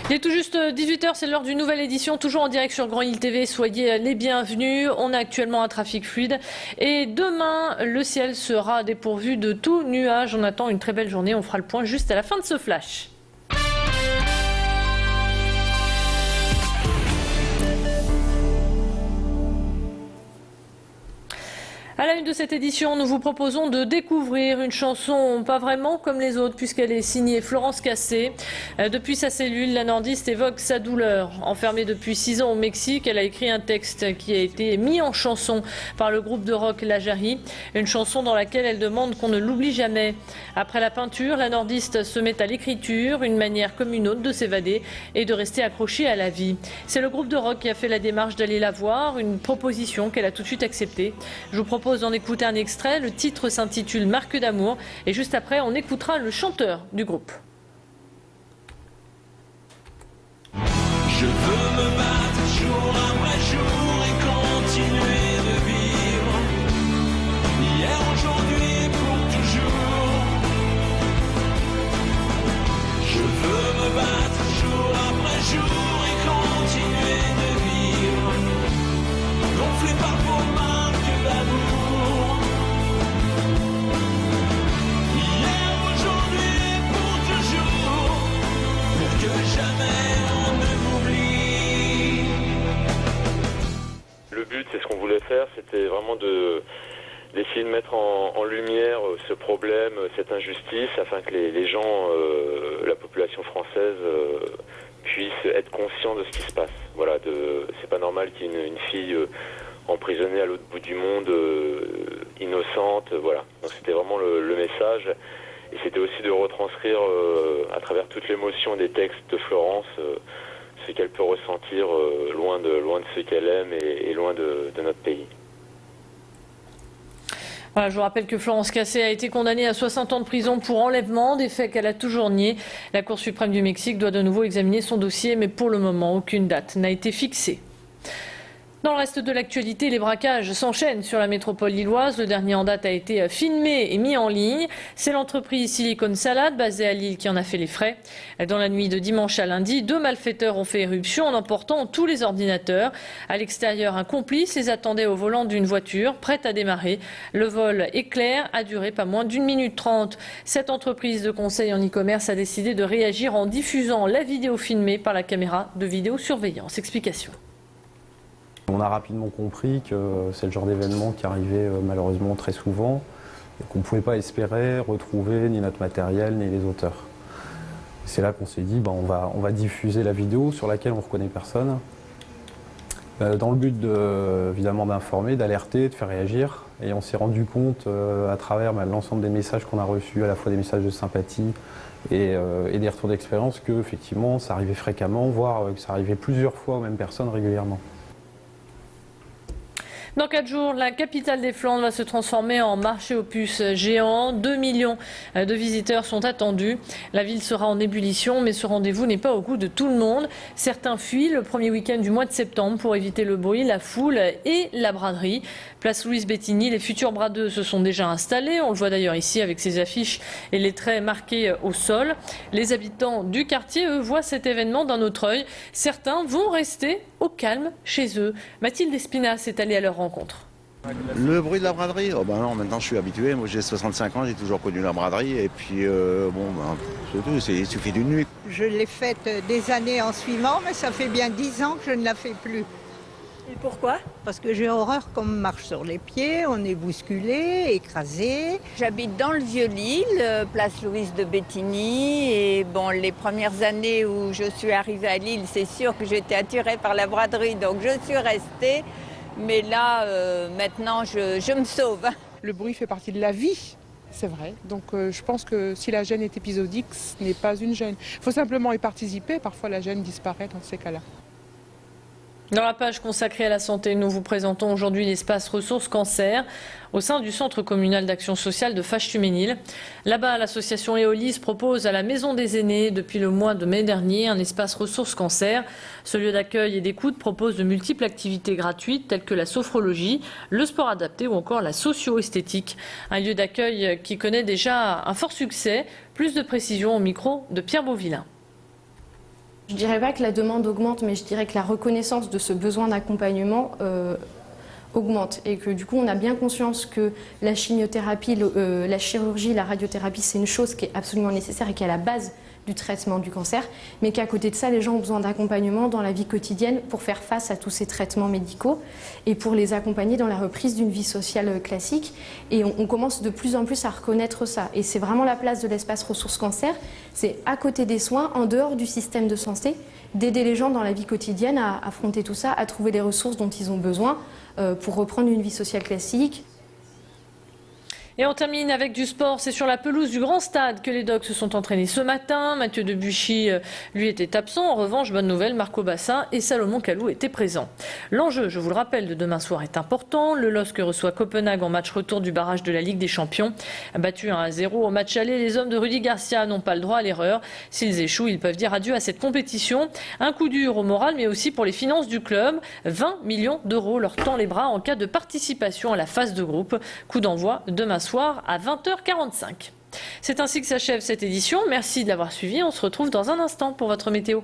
Il est tout juste 18 h, c'est l'heure d'une nouvelle édition, toujours en direct sur Grand Île TV. Soyez les bienvenus. On a actuellement un trafic fluide. Et demain, le ciel sera dépourvu de tout nuage. On attend une très belle journée. On fera le point juste à la fin de ce flash. À la une de cette édition, nous vous proposons de découvrir une chanson pas vraiment comme les autres puisqu'elle est signée Florence Cassé. Depuis sa cellule, la nordiste évoque sa douleur. Enfermée depuis 6 ans au Mexique, elle a écrit un texte qui a été mis en chanson par le groupe de rock La Jarry. Une chanson dans laquelle elle demande qu'on ne l'oublie jamais. Après la peinture, la nordiste se met à l'écriture, une manière comme une autre de s'évader et de rester accrochée à la vie. C'est le groupe de rock qui a fait la démarche d'aller la voir, une proposition qu'elle a tout de suite acceptée. Je vous propose d'en écouter un extrait. Le titre s'intitule Marque d'amour et juste après on écoutera le chanteur du groupe. Je veux me battre jour après jour et continuer de vivre. Hier, aujourd'hui, pour toujours. Je veux me battre jour après jour et continuer de vivre. Gonflé par vos marques d'amour. Le but, c'est ce qu'on voulait faire, c'était vraiment d'essayer de mettre en lumière ce problème, cette injustice, afin que les gens, la population française, puissent être conscients de ce qui se passe. Voilà, c'est pas normal qu'il y ait une fille emprisonnée à l'autre bout du monde, innocente, voilà. Donc c'était vraiment le message. Et c'était aussi de retranscrire à travers toute l'émotion des textes de Florence ce qu'elle peut ressentir loin de ce qu'elle aime et loin de notre pays. Voilà, je vous rappelle que Florence Cassé a été condamnée à 60 ans de prison pour enlèvement, des faits qu'elle a toujours niés. La Cour suprême du Mexique doit de nouveau examiner son dossier, mais pour le moment, aucune date n'a été fixée. Dans le reste de l'actualité, les braquages s'enchaînent sur la métropole lilloise. Le dernier en date a été filmé et mis en ligne. C'est l'entreprise Silicon Salad, basée à Lille, qui en a fait les frais. Dans la nuit de dimanche à lundi, 2 malfaiteurs ont fait éruption en emportant tous les ordinateurs. À l'extérieur, un complice les attendait au volant d'une voiture, prête à démarrer. Le vol éclair a duré pas moins d'1 minute 30. Cette entreprise de conseil en e-commerce a décidé de réagir en diffusant la vidéo filmée par la caméra de vidéosurveillance. Explication. On a rapidement compris que c'est le genre d'événement qui arrivait malheureusement très souvent et qu'on ne pouvait pas espérer retrouver ni notre matériel ni les auteurs. C'est là qu'on s'est dit on va diffuser la vidéo sur laquelle on ne reconnaît personne dans le but évidemment d'informer, d'alerter, de faire réagir. Et on s'est rendu compte à travers l'ensemble des messages qu'on a reçus, à la fois des messages de sympathie et des retours d'expérience, que effectivement ça arrivait fréquemment, voire que ça arrivait plusieurs fois aux mêmes personnes régulièrement. Dans 4 jours, la capitale des Flandres va se transformer en marché aux puces géant. 2 millions de visiteurs sont attendus. La ville sera en ébullition, mais ce rendez-vous n'est pas au goût de tout le monde. Certains fuient le premier week-end du mois de septembre pour éviter le bruit, la foule et la braderie. Place Louise Bettini, les futurs bradeux se sont déjà installés. On le voit d'ailleurs ici avec ces affiches et les traits marqués au sol. Les habitants du quartier, eux, voient cet événement d'un autre œil. Certains vont rester au calme chez eux. Mathilde Espinasse est allée à leur rencontre. Le bruit de la braderie, oh ben non, maintenant je suis habitué. Moi j'ai 65 ans, j'ai toujours connu la braderie et puis c'est tout, il suffit d'une nuit. Je l'ai faite des années en suivant, mais ça fait bien 10 ans que je ne la fais plus. Et pourquoi? Parce que j'ai horreur qu'on me marche sur les pieds, on est bousculé, écrasé. J'habite dans le Vieux-Lille, place Louise de Bettini. Et bon, les premières années où je suis arrivée à Lille, c'est sûr que j'étais attirée par la braderie, donc je suis restée. Mais là, maintenant, je me sauve. Le bruit fait partie de la vie, c'est vrai. Donc je pense que si la gêne est épisodique, ce n'est pas une gêne. Il faut simplement y participer. Parfois, la gêne disparaît dans ces cas-là. Dans la page consacrée à la santé, nous vous présentons aujourd'hui l'espace ressources cancer au sein du centre communal d'action sociale de Faches-Tuménil. Là-bas, l'association Eolise propose à la Maison des Aînés depuis le mois de mai dernier un espace ressources cancer. Ce lieu d'accueil et d'écoute propose de multiples activités gratuites telles que la sophrologie, le sport adapté ou encore la socio-esthétique. Un lieu d'accueil qui connaît déjà un fort succès. Plus de précisions au micro de Pierre Beauvillain. Je ne dirais pas que la demande augmente, mais je dirais que la reconnaissance de ce besoin d'accompagnement augmente et que du coup on a bien conscience que la chimiothérapie, la chirurgie, la radiothérapie c'est une chose qui est absolument nécessaire et qui est à la base du traitement du cancer, mais qu'à côté de ça les gens ont besoin d'accompagnement dans la vie quotidienne pour faire face à tous ces traitements médicaux et pour les accompagner dans la reprise d'une vie sociale classique, et on commence de plus en plus à reconnaître ça, et c'est vraiment la place de l'espace ressources cancer, c'est à côté des soins, en dehors du système de santé, d'aider les gens dans la vie quotidienne à affronter tout ça, à trouver les ressources dont ils ont besoin pour reprendre une vie sociale classique. Et on termine avec du sport. C'est sur la pelouse du Grand Stade que les Dogs se sont entraînés ce matin. Mathieu Debuchy, lui, était absent. En revanche, bonne nouvelle, Marco Bassin et Salomon Kalou étaient présents. L'enjeu, je vous le rappelle, de demain soir est important. Le LOSC reçoit Copenhague en match retour du barrage de la Ligue des Champions. Battu 1-0 au match aller, les hommes de Rudy Garcia n'ont pas le droit à l'erreur. S'ils échouent, ils peuvent dire adieu à cette compétition. Un coup dur au moral, mais aussi pour les finances du club. 20 millions d'euros leur tend les bras en cas de participation à la phase de groupe. Coup d'envoi demain soir à 20h45. C'est ainsi que s'achève cette édition. Merci de l'avoir suivi. On se retrouve dans un instant pour votre météo.